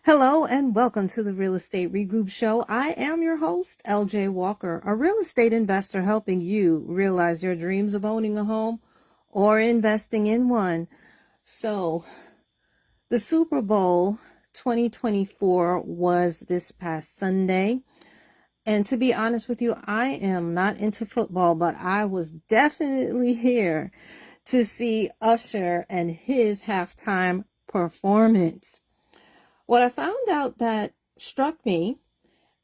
Hello and welcome to the Real Estate Regroup Show. I am your host, LJ Walker, a real estate investor helping you realize your dreams of owning a home or investing in one. So, the Super Bowl 2024 was this past Sunday. And to be honest with you, I am not into football, but I was definitely here to see Usher and his halftime performance. What I found out that struck me,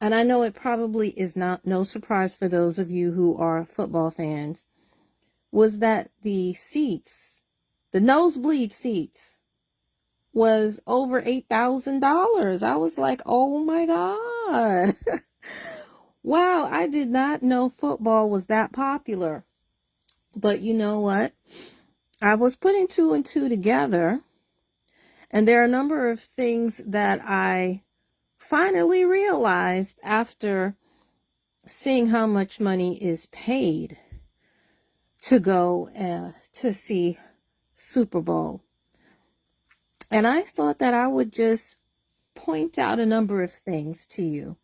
and I know it probably is not no surprise for those of you who are football fans, was that the seats, the nosebleed seats, was over $8,000. I was like, oh my God. Wow, I did not know football was that popular. But you know what? I was putting two and two together, and there are a number of things that I finally realized after seeing how much money is paid to go to see Super Bowl. And I thought that I would just point out a number of things to you.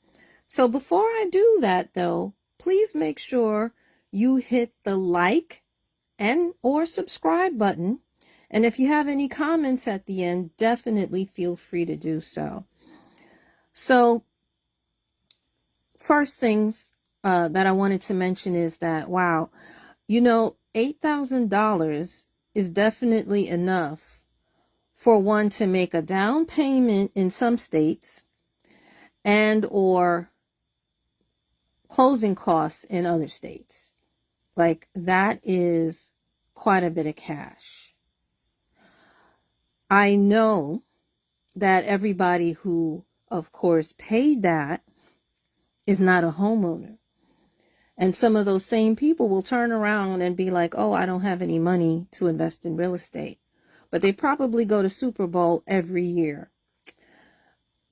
So before I do that, though, please make sure you hit the like and or subscribe button. And if you have any comments at the end, definitely feel free to do so. So first things that I wanted to mention is that, wow, $8,000 is definitely enough for one to make a down payment in some states and or closing costs in other states. Like, that is quite a bit of cash. I know that everybody who, of course, paid that is not a homeowner. And some of those same people will turn around and be like, oh, I don't have any money to invest in real estate. But they probably go to Super Bowl every year.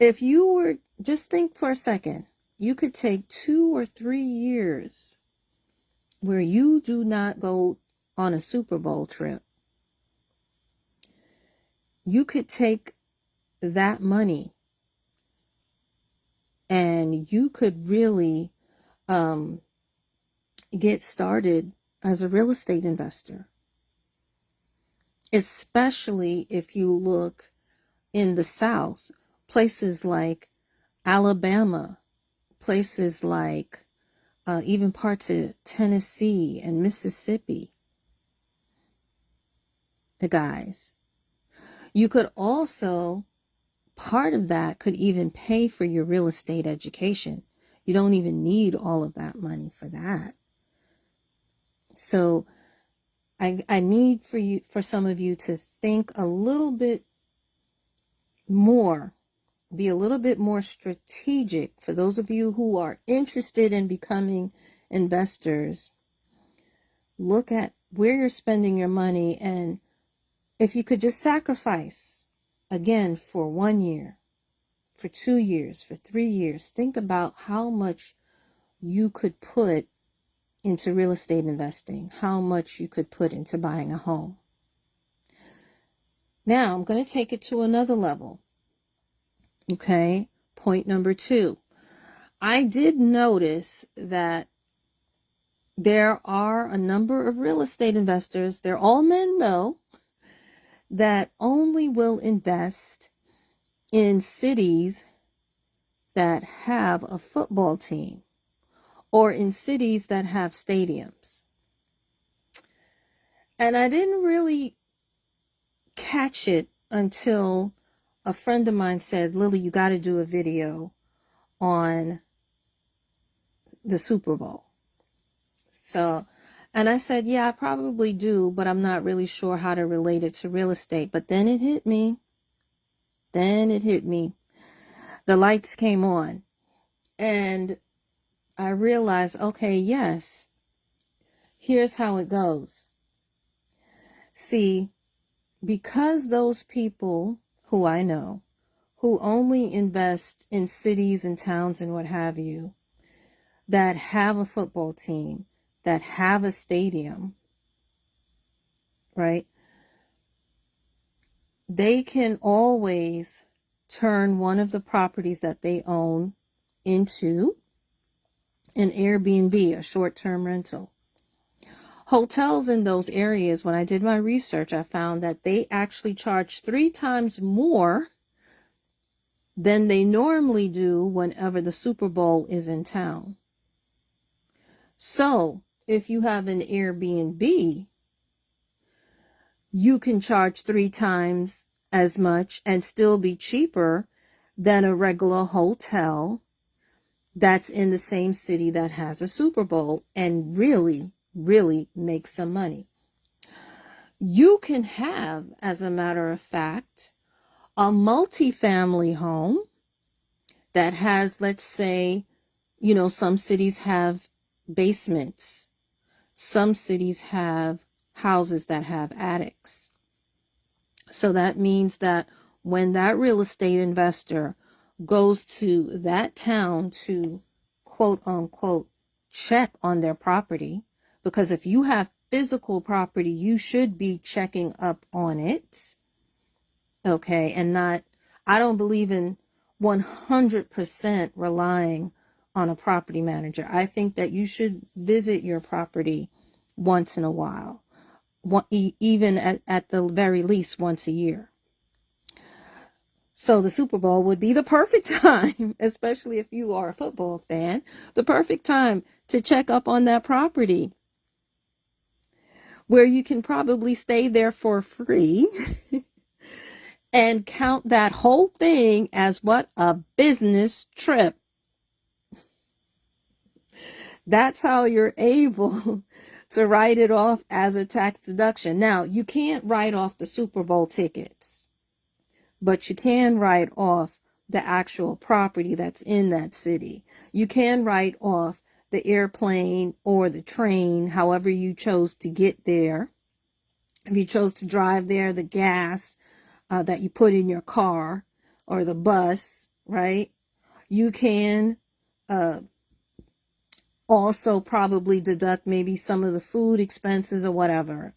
If you were, just think for a second, you could take 2 or 3 years where you do not go on a Super Bowl trip. You could take that money and you could really get started as a real estate investor, especially if you look in the South, places like Alabama, places like even parts of Tennessee and Mississippi. The guys, you could also, part of that could even pay for your real estate education. You don't even need all of that money for that. So I need for some of you to think a little bit more, be a little bit more strategic. For those of you who are interested in becoming investors, look at where you're spending your money, and if you could just sacrifice again for 1 year, for 2 years, for 3 years, think about how much you could put into real estate investing, how much you could put into buying a home. Now, I'm going to take it to another level. Okay, point number 2. I did notice that there are a number of real estate investors, they're all men though, that only will invest in cities that have a football team or in cities that have stadiums. And I didn't really catch it until a friend of mine said, Lily, you got to do a video on the Super Bowl. So, and I said, yeah, I probably do, but I'm not really sure how to relate it to real estate. But then it hit me. The lights came on and I realized, okay, yes, here's how it goes. See, because those people who I know, who only invest in cities and towns and what have you, that have a football team, that have a stadium, right? They can always turn one of the properties that they own into an Airbnb, a short-term rental. Hotels in those areas, when I did my research, I found that they actually charge 3 times more than they normally do whenever the Super Bowl is in town. So, if you have an Airbnb, you can charge 3 times as much and still be cheaper than a regular hotel that's in the same city that has a Super Bowl and really, really make some money. You can have, as a matter of fact, a multifamily home that has, let's say, some cities have basements. Some cities have houses that have attics. So that means that when that real estate investor goes to that town to quote unquote check on their property, because if you have physical property, you should be checking up on it. Okay. And I don't believe in 100% relying on a property manager. I think that you should visit your property once in a while, even at the very least once a year. So the Super Bowl would be the perfect time, especially if you are a football fan, the perfect time to check up on that property where you can probably stay there for free and count that whole thing as what? A business trip. That's how you're able to write it off as a tax deduction. Now, you can't write off the Super Bowl tickets, but you can write off the actual property that's in that city. You can write off the airplane or the train, however you chose to get there. If you chose to drive there, the gas that you put in your car or the bus, right? You can also probably deduct maybe some of the food expenses or whatever.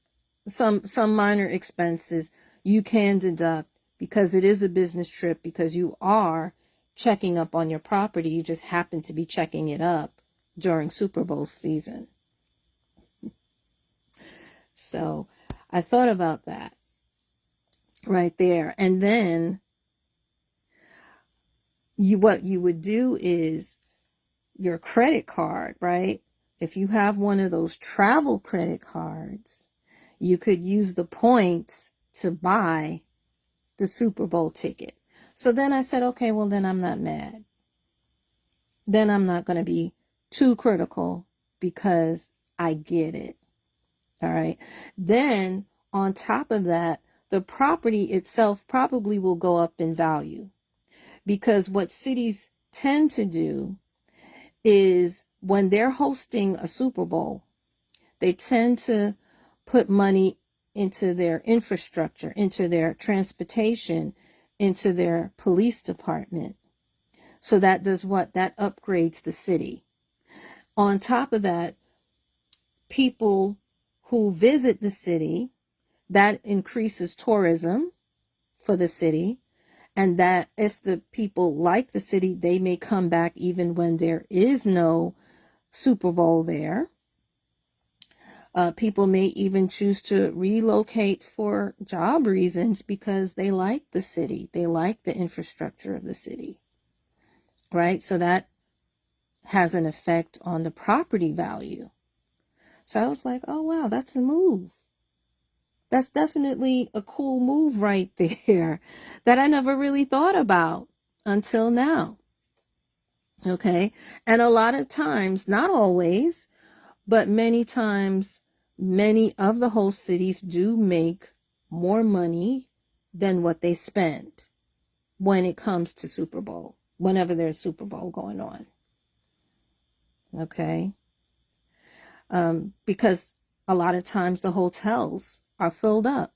Some minor expenses you can deduct because it is a business trip, because you are checking up on your property. You just happen to be checking it up during Super Bowl season. So I thought about that right there. And then what you would do is your credit card, right? If you have one of those travel credit cards, you could use the points to buy the Super Bowl ticket. So then I said, okay, well, then I'm not mad. Then I'm not going to be too critical because I get it. All right. Then on top of that, the property itself probably will go up in value, because what cities tend to do is when they're hosting a Super Bowl, they tend to put money into their infrastructure, into their transportation, into their police department. So that does what? That upgrades the city. On top of that, people who visit the city, that increases tourism for the city. And that if the people like the city, they may come back even when there is no Super Bowl there. People may even choose to relocate for job reasons because they like the city. They like the infrastructure of the city, right? So that has an effect on the property value. So I was like, oh, wow, that's a move. That's definitely a cool move right there that I never really thought about until now. Okay. And a lot of times, not always, but many times, many of the host cities do make more money than what they spend when it comes to Super Bowl, whenever there's Super Bowl going on. Okay. Because a lot of times the hotels are filled up.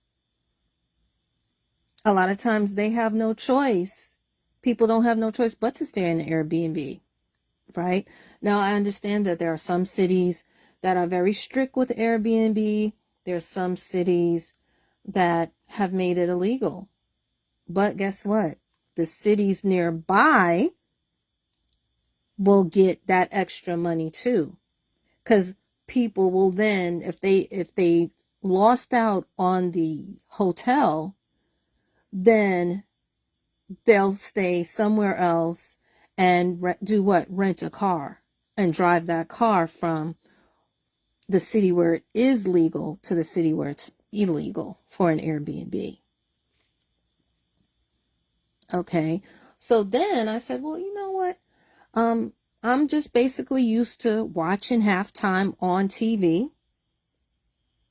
A lot of times they have no choice. People don't have no choice but to stay in the Airbnb, right? Now, I understand that there are some cities that are very strict with Airbnb. There's some cities that have made it illegal. But guess what? the cities nearby will get that extra money too. Because people will then, if they lost out on the hotel, then they'll stay somewhere else and do what? Rent a car and drive that car from the city where it is legal to the city where it's illegal for an Airbnb. Okay. So then I said, well, you know what? I'm just basically used to watching halftime on TV.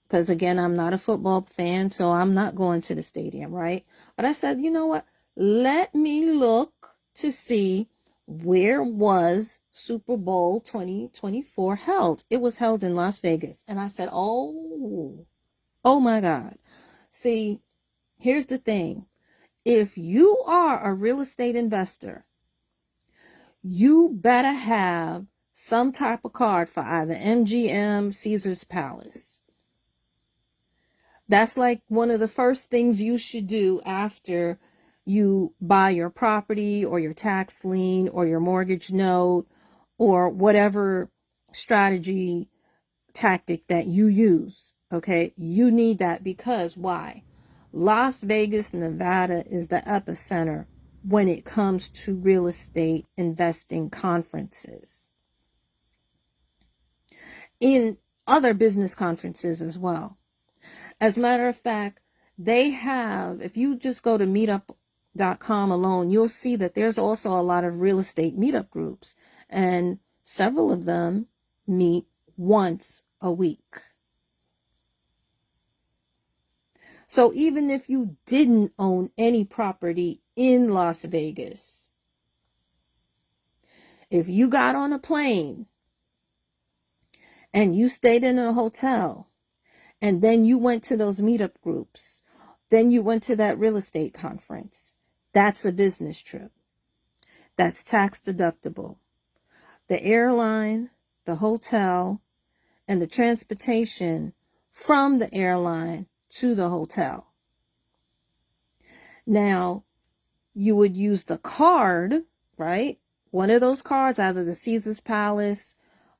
Because again, I'm not a football fan, so I'm not going to the stadium, right? But I said, you know what? Let me look to see where was Super Bowl 2024 held. It was held in Las Vegas. And I said, oh my God. See, here's the thing. If you are a real estate investor, you better have some type of card for either MGM, Caesar's Palace. That's like one of the first things you should do after you buy your property or your tax lien or your mortgage note or whatever strategy tactic that you use. Okay, you need that because why? Las Vegas, Nevada is the epicenter when it comes to real estate investing conferences. In other business conferences as well. As a matter of fact, they have, if you just go to meetup.com alone, you'll see that there's also a lot of real estate meetup groups, and several of them meet once a week. So even if you didn't own any property in Las Vegas, if you got on a plane and you stayed in a hotel, and then you went to those meetup groups, then you went to that real estate conference, that's a business trip. That's tax deductible. The airline, the hotel, and the transportation from the airline to the hotel. Now, you would use the card, right? One of those cards, either the Caesar's Palace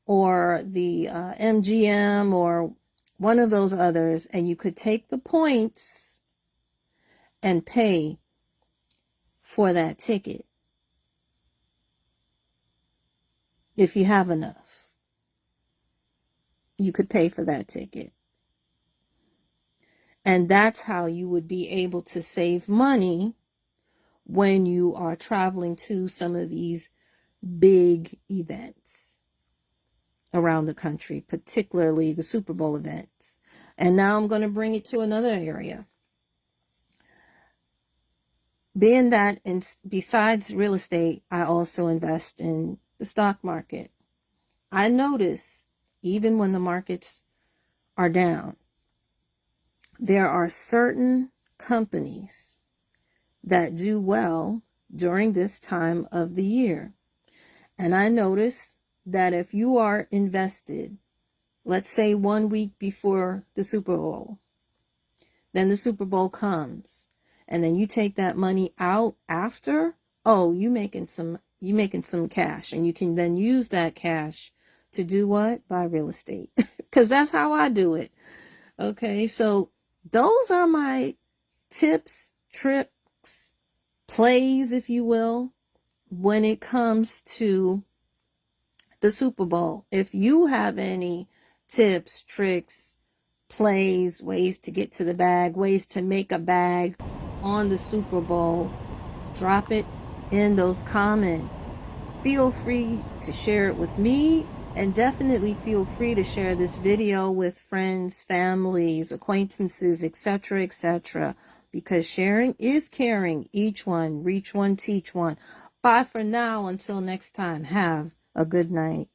or the MGM or one of those others, and you could take the points and pay for that ticket if you have enough. You could pay for that ticket. And that's how you would be able to save money when you are traveling to some of these big events around the country, particularly the Super Bowl events. And now I'm going to bring it to another area. Being that besides real estate, I also invest in the stock market. I notice even when the markets are down, there are certain companies that do well during this time of the year. And I notice that if you are invested, let's say 1 week before the Super Bowl, then the Super Bowl comes, and then you take that money out after, oh, you making some cash, and you can then use that cash to do what? Buy real estate. Because that's how I do it. Okay, so those are my tips, tricks, plays, if you will, when it comes to the Super Bowl. If you have any tips, tricks, plays, ways to get to the bag, ways to make a bag on the Super Bowl, drop it in those comments. Feel free to share it with me, and definitely feel free to share this video with friends, families, acquaintances, etc., etc., because sharing is caring. Each one, reach one, teach one. Bye for now. Until next time, have a good night.